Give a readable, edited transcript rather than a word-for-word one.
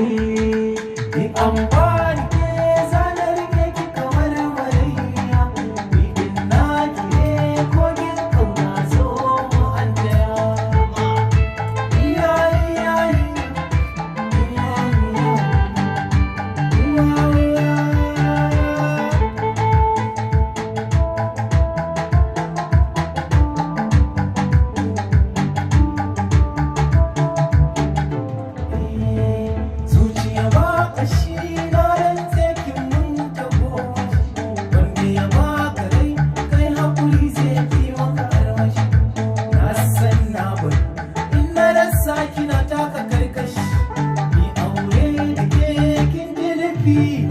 ni amfani ke zanar ke ki kamar marayya ni din na ke kogin kauna zo mu an daya kina taka karkashi ni aure da ke kin ji nufi